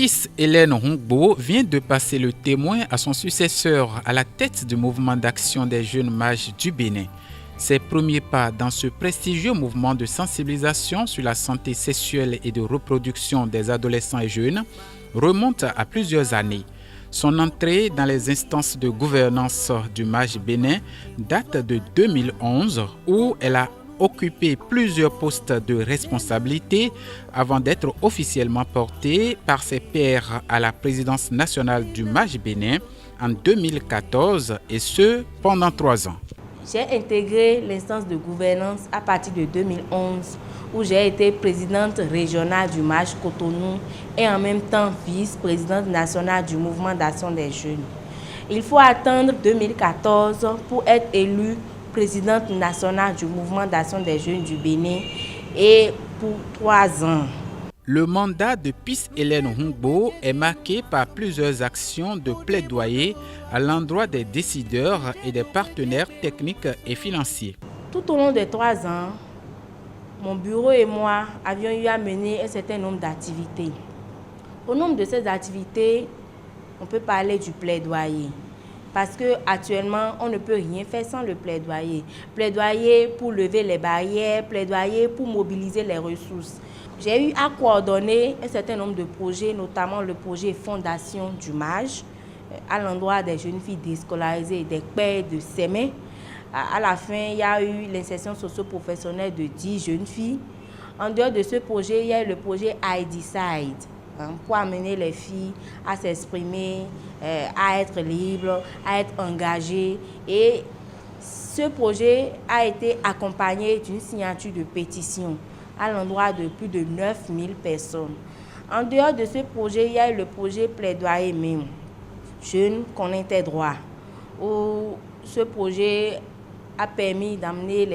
Peace Hélène Rungbo vient de passer le témoin à son successeur à la tête du mouvement d'action des jeunes mages du Bénin. Ses premiers pas dans ce prestigieux mouvement de sensibilisation sur la santé sexuelle et de reproduction des adolescents et jeunes remontent à plusieurs années. Son entrée dans les instances de gouvernance du MAJ Bénin date de 2011 où elle a occupé plusieurs postes de responsabilité avant d'être officiellement portée par ses pairs à la présidence nationale du MAJ Bénin en 2014 et ce pendant 3 ans. J'ai intégré l'instance de gouvernance à partir de 2011 où j'ai été présidente régionale du MAJ Cotonou et en même temps vice-présidente nationale du mouvement d'action des jeunes. Il faut attendre 2014 pour être élue présidente nationale du mouvement d'action des jeunes du Bénin et pour 3 ans. Le mandat de Peace Hélène Rungbo est marqué par plusieurs actions de plaidoyer à l'endroit des décideurs et des partenaires techniques et financiers. Tout au long des 3 ans, mon bureau et moi avions eu à mener un certain nombre d'activités. Au nombre de ces activités, on peut parler du plaidoyer. Parce qu'actuellement, on ne peut rien faire sans le plaidoyer. Plaidoyer pour lever les barrières, plaidoyer pour mobiliser les ressources. J'ai eu à coordonner un certain nombre de projets, notamment le projet Fondation du MAJ, à l'endroit des jeunes filles déscolarisées et des pères de SEME. À la fin, il y a eu l'insertion socio-professionnelle de 10 jeunes filles. En dehors de ce projet, il y a eu le projet I Decide, pour amener les filles à s'exprimer, à être libres, à être engagées. Et ce projet a été accompagné d'une signature de pétition à l'endroit de plus de 9000 personnes. En dehors de ce projet, il y a eu le projet Plaidoyer même, Jeunes connaissent tes droits, où ce projet a permis d'amener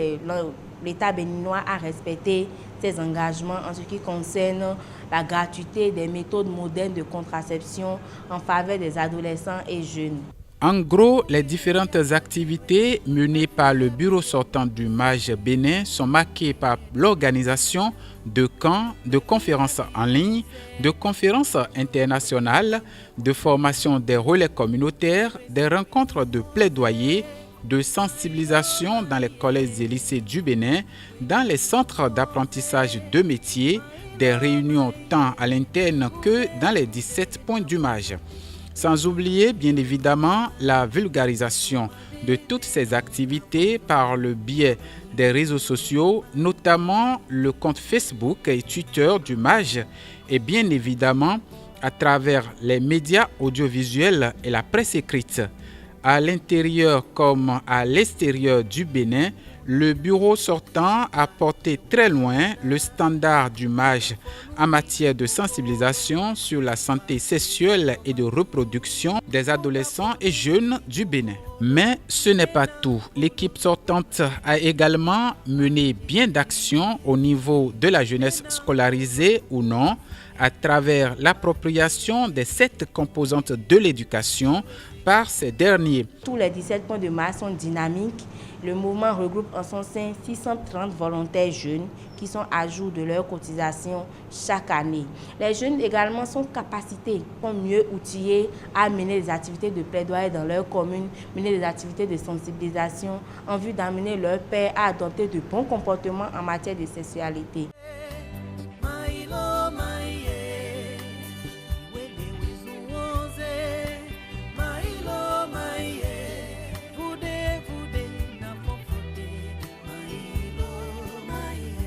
l'État béninois à respecter ses engagements en ce qui concerne la gratuité des méthodes modernes de contraception en faveur des adolescents et jeunes. En gros, les différentes activités menées par le bureau sortant du MAJ Bénin sont marquées par l'organisation de camps, de conférences en ligne, de conférences internationales, de formation des relais communautaires, des rencontres de plaidoyer, de sensibilisation dans les collèges et lycées du Bénin, dans les centres d'apprentissage de métiers, des réunions tant à l'interne que dans les 17 points du MAJ. Sans oublier bien évidemment la vulgarisation de toutes ces activités par le biais des réseaux sociaux, notamment le compte Facebook et Twitter du MAJ et bien évidemment à travers les médias audiovisuels et la presse écrite. À l'intérieur comme à l'extérieur du Bénin, le bureau sortant a porté très loin le standard du MAJ en matière de sensibilisation sur la santé sexuelle et de reproduction des adolescents et jeunes du Bénin. Mais ce n'est pas tout. L'équipe sortante a également mené bien d'actions au niveau de la jeunesse scolarisée ou non, à travers l'appropriation des 7 composantes de l'éducation par ces derniers. Tous les 17 points de MAJ sont dynamiques. Le mouvement regroupe en son sein 630 volontaires jeunes qui sont à jour de leur cotisation chaque année. Les jeunes également sont capacités, sont mieux outillés à mener des activités de plaidoyer dans leur commune, mener des activités de sensibilisation en vue d'amener leurs pairs à adopter de bons comportements en matière de sexualité.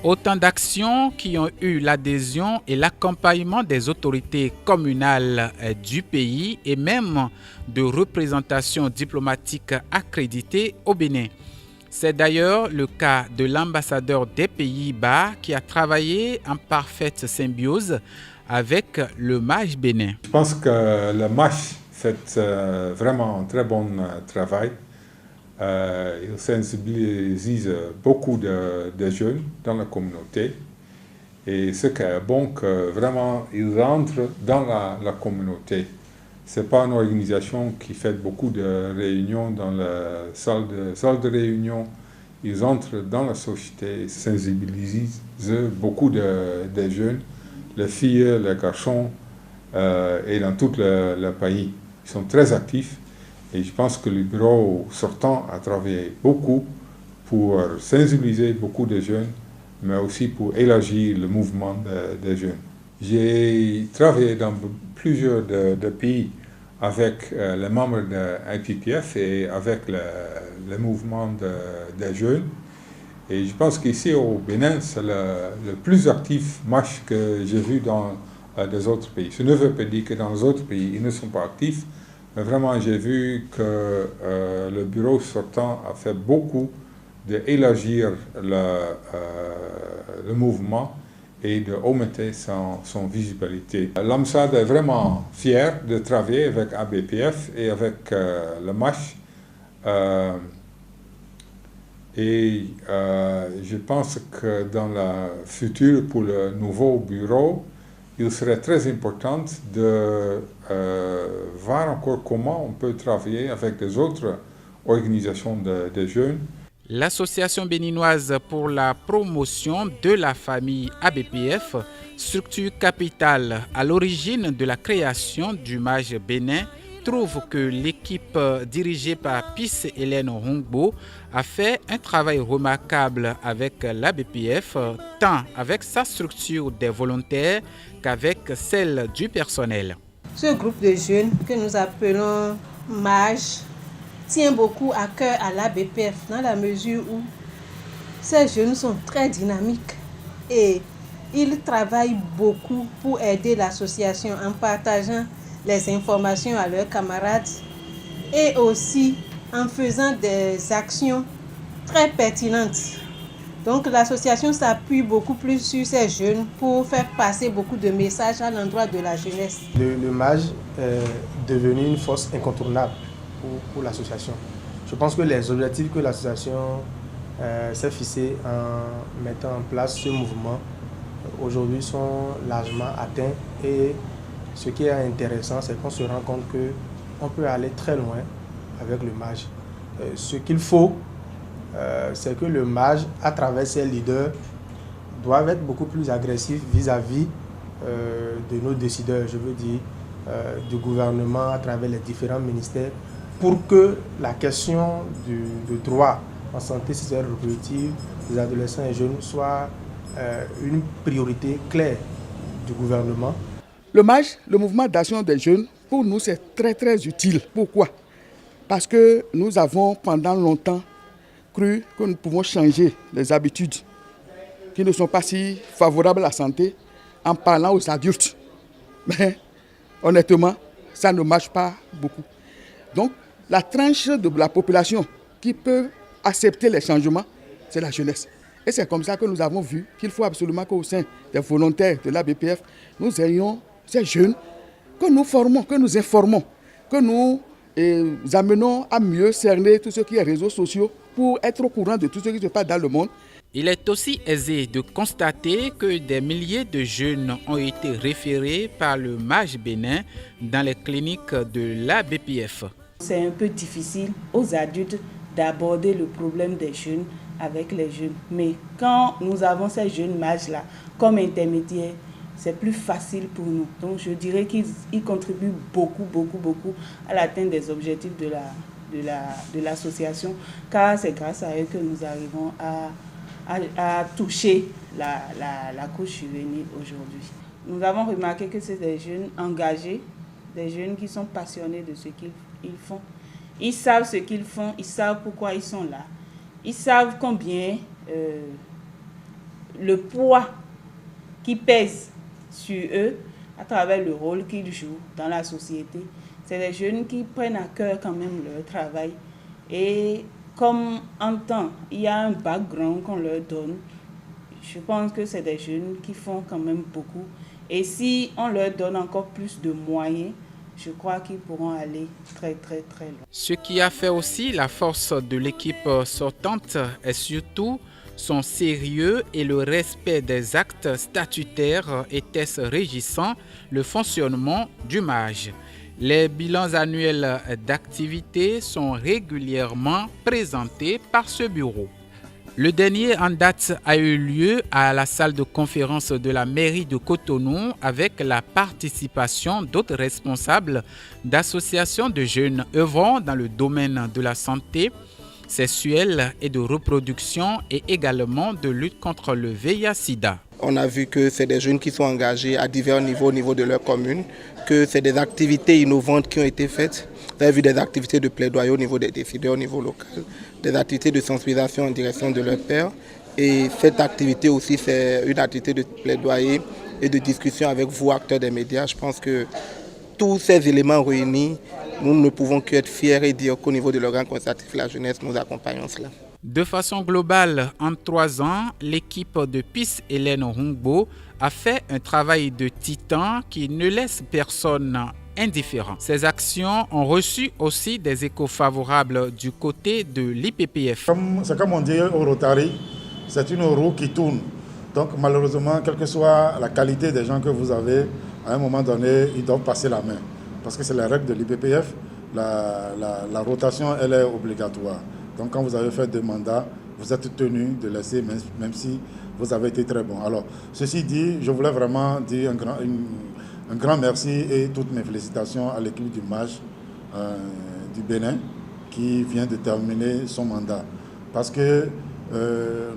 Autant d'actions qui ont eu l'adhésion et l'accompagnement des autorités communales du pays et même de représentations diplomatiques accréditées au Bénin. C'est d'ailleurs le cas de l'ambassadeur des Pays-Bas qui a travaillé en parfaite symbiose avec le MAJ Bénin. Je pense que le MAJ fait vraiment un très bon travail. Il sensibilise beaucoup de jeunes dans la communauté et ce qui est bon que vraiment ils rentrent dans la communauté. Ce n'est pas une organisation qui fait beaucoup de réunions dans la salle de réunion. Ils entrent dans la société et sensibilisent beaucoup de jeunes, les filles, les garçons, et dans tout le pays. Ils sont très actifs et je pense que le bureau sortant a travaillé beaucoup pour sensibiliser beaucoup de jeunes, mais aussi pour élargir le mouvement des jeunes. J'ai travaillé dans plusieurs de pays avec les membres de IPPF et avec le mouvement des jeunes. Et je pense qu'ici au Bénin, c'est le plus actif match que j'ai vu dans des autres pays. Je ne veux pas dire que dans les autres pays, ils ne sont pas actifs, mais vraiment j'ai vu que le bureau sortant a fait beaucoup d'élargir le mouvement et d'augmenter son visibilité. L'AMSAD est vraiment fier de travailler avec ABPF et avec le MASH. Je pense que dans le futur, pour le nouveau bureau, il serait très important de voir encore comment on peut travailler avec des autres organisations de jeunes. L'Association béninoise pour la promotion de la famille ABPF, structure capitale à l'origine de la création du MAJ Bénin, trouve que l'équipe dirigée par Peace Hélène Hongbo a fait un travail remarquable avec l'ABPF, tant avec sa structure des volontaires qu'avec celle du personnel. Ce groupe de jeunes que nous appelons MAJ tient beaucoup à cœur à l'ABPF dans la mesure où ces jeunes sont très dynamiques et ils travaillent beaucoup pour aider l'association en partageant les informations à leurs camarades et aussi en faisant des actions très pertinentes. Donc l'association s'appuie beaucoup plus sur ces jeunes pour faire passer beaucoup de messages à l'endroit de la jeunesse. Le MAJ est devenu une force incontournable pour l'association. Je pense que les objectifs que l'association s'est fixés en mettant en place ce mouvement aujourd'hui sont largement atteints et ce qui est intéressant, c'est qu'on se rend compte qu'on peut aller très loin avec le MAJ. Ce qu'il faut, c'est que le MAJ, à travers ses leaders, doivent être beaucoup plus agressifs vis-à-vis de nos décideurs, je veux dire, du gouvernement à travers les différents ministères, pour que la question du droit en santé sexuelle et reproductive des adolescents et jeunes soit une priorité claire du gouvernement. Le MAJ, le mouvement d'action des jeunes, pour nous c'est très très utile. Pourquoi? Parce que nous avons pendant longtemps cru que nous pouvons changer les habitudes qui ne sont pas si favorables à la santé en parlant aux adultes. Mais honnêtement, ça ne marche pas beaucoup. Donc, la tranche de la population qui peut accepter les changements, c'est la jeunesse. Et c'est comme ça que nous avons vu qu'il faut absolument qu'au sein des volontaires de l'ABPF, nous ayons ces jeunes que nous formons, que nous informons, que nous amenons à mieux cerner tout ce qui est réseaux sociaux pour être au courant de tout ce qui se passe dans le monde. Il est aussi aisé de constater que des milliers de jeunes ont été référés par le MAJ Bénin dans les cliniques de l'ABPF. C'est un peu difficile aux adultes d'aborder le problème des jeunes avec les jeunes. Mais quand nous avons ces jeunes MAJ-là comme intermédiaires, c'est plus facile pour nous. Donc je dirais qu'ils contribuent beaucoup à l'atteinte des objectifs de l'association, car c'est grâce à eux que nous arrivons à toucher la couche juvénile aujourd'hui. Nous avons remarqué que c'est des jeunes engagés, des jeunes qui sont passionnés de ce qu'ils font. Ils savent ce qu'ils font, ils savent pourquoi ils sont là. Ils savent combien le poids qui pèse sur eux à travers le rôle qu'ils jouent dans la société. C'est des jeunes qui prennent à cœur quand même leur travail. Et comme en temps, il y a un background qu'on leur donne, je pense que c'est des jeunes qui font quand même beaucoup. Et si on leur donne encore plus de moyens, je crois qu'ils pourront aller très loin. Ce qui a fait aussi la force de l'équipe sortante est surtout son sérieux et le respect des actes statutaires et tests régissant le fonctionnement du MAJ. Les bilans annuels d'activité sont régulièrement présentés par ce bureau. Le dernier en date a eu lieu à la salle de conférence de la mairie de Cotonou avec la participation d'autres responsables d'associations de jeunes œuvrant dans le domaine de la santé sexuelle et de reproduction et également de lutte contre le VIH-Sida. On a vu que c'est des jeunes qui sont engagés à divers niveaux au niveau de leur commune, que c'est des activités innovantes qui ont été faites. Vous avez vu des activités de plaidoyer au niveau des décideurs, au niveau local, des activités de sensibilisation en direction de leurs pairs. Et cette activité aussi, c'est une activité de plaidoyer et de discussion avec vous, acteurs des médias. Je pense que tous ces éléments réunis, nous ne pouvons qu'être fiers et dire qu'au niveau de l'organe consultatif La Jeunesse, nous accompagnons cela. De façon globale, en 3 ans, l'équipe de Peace Hélène Hongbo a fait un travail de titan qui ne laisse personne indifférent. Ces actions ont reçu aussi des échos favorables du côté de l'IPPF. C'est comme on dit au Rotary, c'est une roue qui tourne. Donc malheureusement, quelle que soit la qualité des gens que vous avez, à un moment donné, ils doivent passer la main. Parce que c'est la règle de l'IPPF, la rotation, elle est obligatoire. Donc quand vous avez fait 2 mandats, vous êtes tenu de laisser, même si vous avez été très bon. Alors, ceci dit, je voulais vraiment dire un grand merci et toutes mes félicitations à l'équipe du MAJ du Bénin qui vient de terminer son mandat. Parce que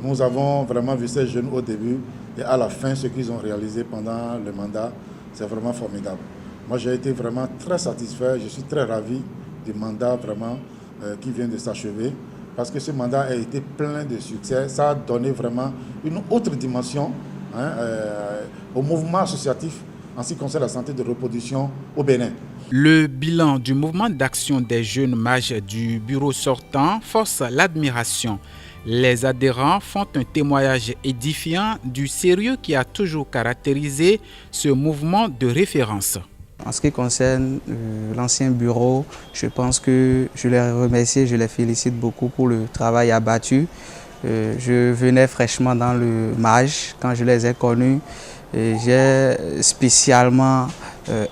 nous avons vraiment vu ces jeunes au début et à la fin, ce qu'ils ont réalisé pendant le mandat, c'est vraiment formidable. Moi, j'ai été vraiment très satisfait, je suis très ravi du mandat vraiment qui vient de s'achever. Parce que ce mandat a été plein de succès. Ça a donné vraiment une autre dimension au mouvement associatif en ce qui concerne la santé de reproduction au Bénin. Le bilan du mouvement d'action des jeunes mages du bureau sortant force l'admiration. Les adhérents font un témoignage édifiant du sérieux qui a toujours caractérisé ce mouvement de référence. En ce qui concerne l'ancien bureau, je pense que je les remercie, je les félicite beaucoup pour le travail abattu. Je venais fraîchement dans le MAJ quand je les ai connus. J'ai spécialement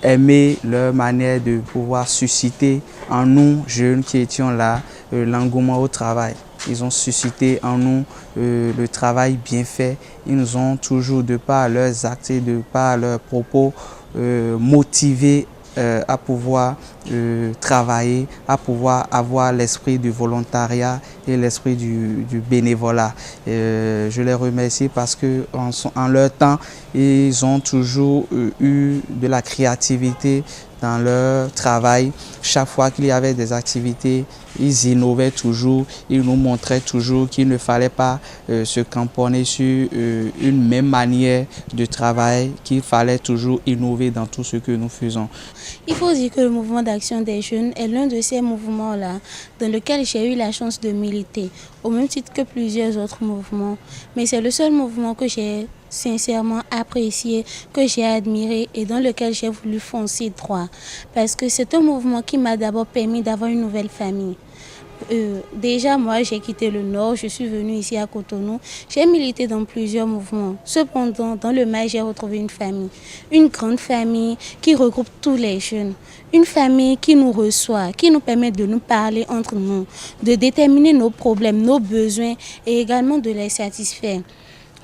aimé leur manière de pouvoir susciter en nous, jeunes qui étions là, l'engouement au travail. Ils ont suscité en nous le travail bien fait. Ils nous ont toujours, de par leurs actes et de par leurs propos, motivés à pouvoir travailler, à pouvoir avoir l'esprit du volontariat et l'esprit du bénévolat. Je les remercie parce que en leur temps, ils ont toujours eu de la créativité dans leur travail. Chaque fois qu'il y avait des activités, ils innovaient toujours, ils nous montraient toujours qu'il ne fallait pas se camponner sur une même manière de travail, qu'il fallait toujours innover dans tout ce que nous faisons. Il faut dire que le mouvement d'action des jeunes est l'un de ces mouvements-là dans lequel j'ai eu la chance de militer, au même titre que plusieurs autres mouvements. Mais c'est le seul mouvement que j'ai sincèrement apprécié, que j'ai admiré et dans lequel j'ai voulu foncer droit. Parce que c'est un mouvement qui m'a d'abord permis d'avoir une nouvelle famille. Déjà, moi, j'ai quitté le Nord, je suis venue ici à Cotonou. J'ai milité dans plusieurs mouvements. Cependant, dans le MAJ, j'ai retrouvé une famille. Une grande famille qui regroupe tous les jeunes. Une famille qui nous reçoit, qui nous permet de nous parler entre nous, de déterminer nos problèmes, nos besoins et également de les satisfaire.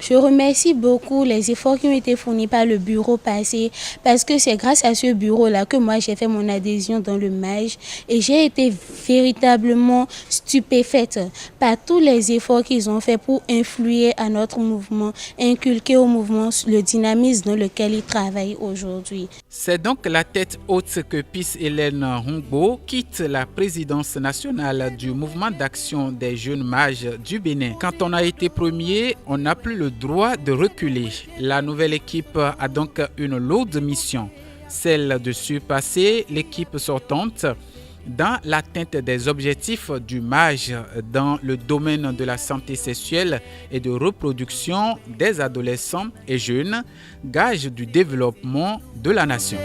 Je remercie beaucoup les efforts qui ont été fournis par le bureau passé parce que c'est grâce à ce bureau-là que moi j'ai fait mon adhésion dans le MAJ et j'ai été véritablement stupéfaite par tous les efforts qu'ils ont fait pour influer à notre mouvement, inculquer au mouvement le dynamisme dans lequel ils travaillent aujourd'hui. C'est donc la tête haute que Peace Hélène Hongbo quitte la présidence nationale du mouvement d'action des jeunes mages du Bénin. Quand on a été premier, on n'a plus le droit de reculer. La nouvelle équipe a donc une lourde mission, celle de surpasser l'équipe sortante dans l'atteinte des objectifs du MAJ dans le domaine de la santé sexuelle et de reproduction des adolescents et jeunes, gage du développement de la nation.